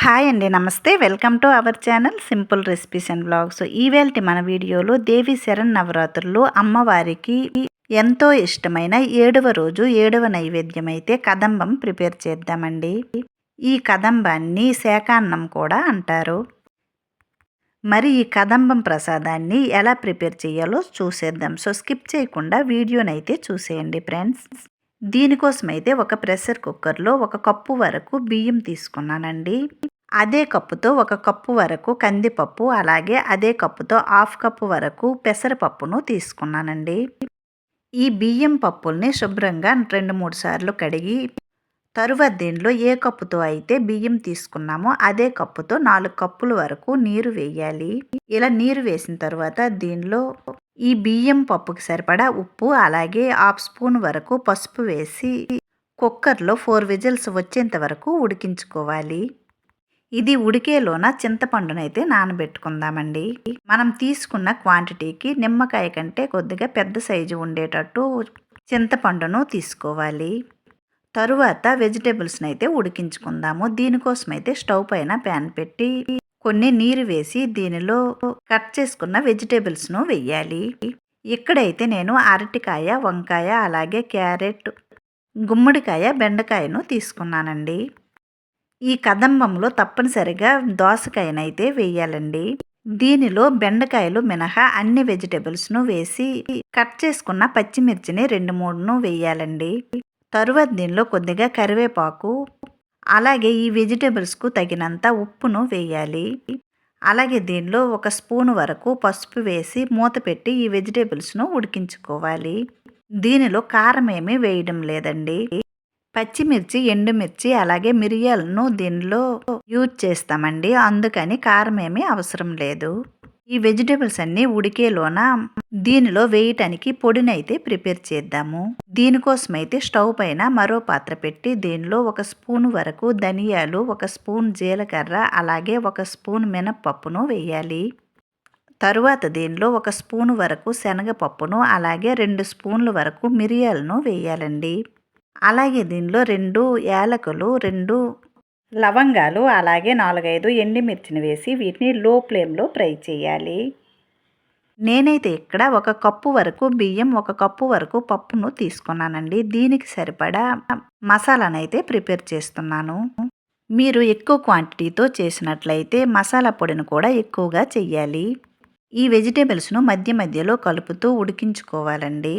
Hi అండి, నమస్తే. Welcome to our channel simple recipes and blogs. ఈవేళ మన వీడియోలో దేవి శరన్నవరాత్రులు అమ్మవారికి ఎంతో ఇష్టమైన 7వ రోజు 7వ నైవేద్యం అయితే కదంబం ప్రిపేర్ చేద్దామండి. ఈ కదంబాన్ని శాకాన్నం కూడా అంటారు. మరి ఈ కదంబం ప్రసాదాన్ని ఎలా ప్రిపేర్ చేయాలో చూసేద్దాం. సో స్కిప్ చేయకుండా వీడియోనైతే చూసేయండి ఫ్రెండ్స్. దీనికోసమైతే ఒక ప్రెషర్ కుక్కర్లో 1 కప్పు వరకు బియ్యం తీసుకున్నానండి. అదే కప్పుతో 1 కప్పు వరకు కందిపప్పు, అలాగే అదే కప్పుతో 1/2 కప్పు వరకు పెసరపప్పును తీసుకున్నానండి. ఈ బియ్యం పప్పుల్ని శుభ్రంగా 2-3 సార్లు కడిగి తరువాత దీనిలో ఏ కప్పుతో అయితే బియ్యం తీసుకున్నామో అదే కప్పుతో 4 కప్పుల వరకు నీరు వేయాలి. ఇలా నీరు వేసిన తర్వాత దీనిలో ఈ బియ్యం పప్పుకి సరిపడా ఉప్పు, అలాగే 1/2 స్పూన్ వరకు పసుపు వేసి కుక్కర్లో 4 విజిల్స్ వచ్చేంత వరకు ఉడికించుకోవాలి. ఇది ఉడికేలోన చింతపండునైతే నానబెట్టుకుందామండి. మనం తీసుకున్న క్వాంటిటీకి నిమ్మకాయ కంటే కొద్దిగా పెద్ద సైజు ఉండేటట్టు చింతపండును తీసుకోవాలి. తరువాత వెజిటేబుల్స్ని అయితే ఉడికించుకుందాము. దీనికోసమైతే స్టవ్ పైన ప్యాన్ పెట్టి కొన్ని నీరు వేసి దీనిలో కట్ చేసుకున్న వెజిటేబుల్స్ను వెయ్యాలి. ఇక్కడైతే నేను అరటికాయ, వంకాయ, అలాగే క్యారెట్, గుమ్మడికాయ, బెండకాయను తీసుకున్నానండి. ఈ కదంబంలో తప్పనిసరిగా దోసకాయనైతే వేయాలండి. దీనిలో బెండకాయలు మినహా అన్ని వెజిటేబుల్స్ను వేసి కట్ చేసుకున్న పచ్చిమిర్చిని 2-3ను వేయాలండి. తరువాత దీనిలో కొద్దిగా కరివేపాకు, అలాగే ఈ వెజిటేబుల్స్కు తగినంత ఉప్పును వేయాలి. అలాగే దీనిలో 1 స్పూన్ వరకు పసుపు వేసి మూత పెట్టి ఈ వెజిటేబుల్స్ను ఉడికించుకోవాలి. దీనిలో కారం ఏమీ వేయడం లేదండి. పచ్చిమిర్చి, ఎండుమిర్చి, అలాగే మిరియాలను దీనిలో యూజ్ చేస్తామండి. అందుకని కారం ఏమీ అవసరం లేదు. ఈ వెజిటేబుల్స్ అన్నీ ఉడికేలోన దీనిలో వేయటానికి పొడినైతే ప్రిపేర్ చేద్దాము. దీనికోసమైతే స్టవ్ పైన మరో పాత్ర పెట్టి దీనిలో 1 స్పూన్ వరకు ధనియాలు, 1 స్పూన్ జీలకర్ర, అలాగే 1 స్పూన్ మినప్పప్పును వేయాలి. తరువాత దీనిలో 1 స్పూన్ వరకు శనగపప్పును, అలాగే 2 స్పూన్ల వరకు మిరియాలను వేయాలండి. అలాగే దీనిలో 2 యాలకులు, 2 లవంగాలు, అలాగే 4-5 ఎండుమిర్చిని వేసి వీటిని లో ఫ్లేమ్లో ఫ్రై చేయాలి. నేనైతే ఇక్కడ 1 కప్పు వరకు బియ్యం, 1 కప్పు వరకు పప్పును తీసుకున్నానండి. దీనికి సరిపడా మసాలానైతే ప్రిపేర్ చేస్తున్నాను. మీరు ఎక్కువ క్వాంటిటీతో చేసినట్లయితే మసాలా పొడిని కూడా ఎక్కువగా చెయ్యాలి. ఈ వెజిటేబుల్స్ను మధ్య మధ్యలో కలుపుతూ ఉడికించుకోవాలండి.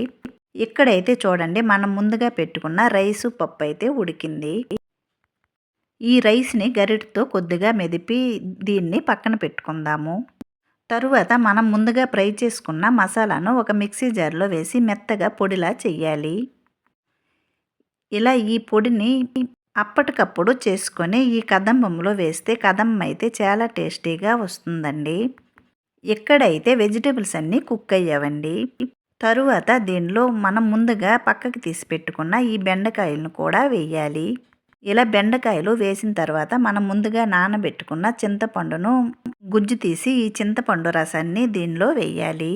ఇక్కడైతే చూడండి, మనం ముందుగా పెట్టుకున్న రైసు, పప్పు అయితే ఉడికింది. ఈ రైస్ని గరిటతో కొద్దిగా మెదిపి దీన్ని పక్కన పెట్టుకుందాము. తరువాత మనం ముందుగా ఫ్రై చేసుకున్న మసాలాను ఒక మిక్సీ జార్లో వేసి మెత్తగా పొడిలా చెయ్యాలి. ఇలా ఈ పొడిని అప్పటికప్పుడు చేసుకొని ఈ కదంబంలో వేస్తే కదంబం అయితే చాలా టేస్టీగా వస్తుందండి. ఇక్కడైతే వెజిటేబుల్స్ అన్నీ కుక్ అయ్యావండి. తరువాత దీనిలో మనం ముందుగా పక్కకి తీసి పెట్టుకున్న ఈ బెండకాయలను కూడా వేయాలి. ఇలా బెండకాయలు వేసిన తర్వాత మనం ముందుగా నానబెట్టుకున్న చింతపండును గుజ్జు తీసి ఈ చింతపండు రసాన్ని దీనిలో వేయాలి.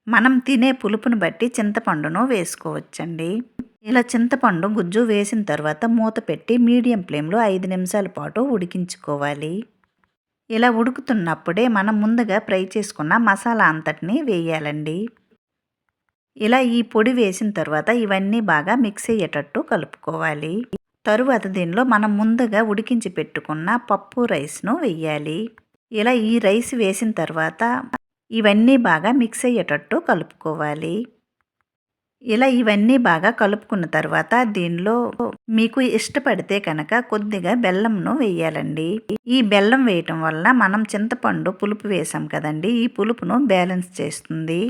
మనం తినే పులుపును బట్టి చింతపండును వేసుకోవచ్చండి. ఇలా చింతపండు గుజ్జు వేసిన తర్వాత మూత పెట్టి మీడియం ఫ్లేమ్లో 5 నిమిషాల పాటు ఉడికించుకోవాలి. ఇలా ఉడుకుతున్నప్పుడే మనం ముందుగా ఫ్రై చేసుకున్న మసాలా అంతటిని వేయాలండి. ఇలా ఈ పొడి వేసిన తర్వాత ఇవన్నీ బాగా మిక్స్ అయ్యేటట్టు కలుపుకోవాలి. తరువాత దీనిలో మనం ముందుగా ఉడికించి పెట్టుకున్న పప్పు, రైస్ను వేయాలి. ఇలా ఈ రైస్ వేసిన తర్వాత ఇవన్నీ బాగా మిక్స్ అయ్యేటట్టు కలుపుకోవాలి. ఇలా ఇవన్నీ బాగా కలుపుకున్న తర్వాత దీనిలో మీకు ఇష్టపడితే కనుక కొద్దిగా బెల్లంను వేయాలండి. ఈ బెల్లం వేయటం వల్ల మనం చింతపండు పులుపు వేసాం కదండి, ఈ పులుపును బ్యాలెన్స్ చేస్తుంది.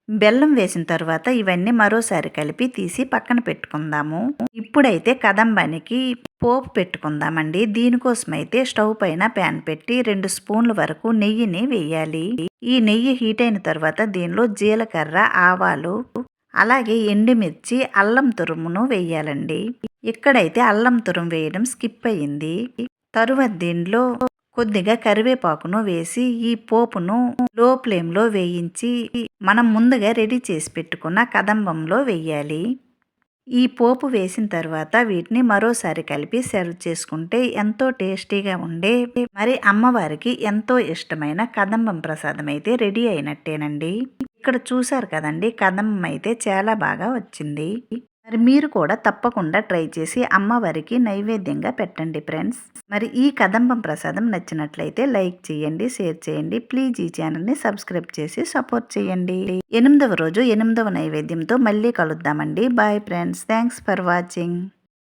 బెల్లం వేసిన తర్వాత ఇవన్నీ మరోసారి కలిపి తీసి పక్కన పెట్టుకుందాము. ఇప్పుడైతే కదంబానికి పోపు పెట్టుకుందామండి. దీనికోసమైతే స్టవ్ పైన ప్యాన్ పెట్టి 2 స్పూన్ల వరకు నెయ్యిని వేయాలి. ఈ నెయ్యి హీట్ అయిన తర్వాత దీనిలో జీలకర్ర, ఆవాలు, అలాగే ఎండుమిర్చి, అల్లం తురుమును వేయాలండి. ఇక్కడైతే అల్లం తురుము వేయడం స్కిప్ అయ్యింది. తరువాత దీనిలో కొద్దిగా కరివేపాకును వేసి ఈ పోపును లో ఫ్లేమ్లో వేయించి మనం ముందుగా రెడీ చేసి పెట్టుకున్న కదంబంలో వేయాలి. ఈ పోపు వేసిన తర్వాత వీటిని మరోసారి కలిపి సర్వ్ చేసుకుంటే ఎంతో టేస్టీగా ఉండే మరి అమ్మవారికి ఎంతో ఇష్టమైన కదంబం ప్రసాదం అయితే రెడీ అయినట్టేనండి. ఇక్కడ చూసారు కదండి, కదంబం అయితే చాలా బాగా వచ్చింది. మరి మీరు కూడా తప్పకుండా ట్రై చేసి అమ్మవారికి నైవేద్యంగా పెట్టండి ఫ్రెండ్స్. మరి ఈ కదంబం ప్రసాదం నచ్చినట్లయితే లైక్ చేయండి, షేర్ చేయండి. ప్లీజ్ ఈ ఛానల్ని సబ్స్క్రైబ్ చేసి సపోర్ట్ చేయండి. 8వ రోజు 8వ నైవేద్యంతో మళ్ళీ కలుద్దామండి. Bye friends, thanks for watching.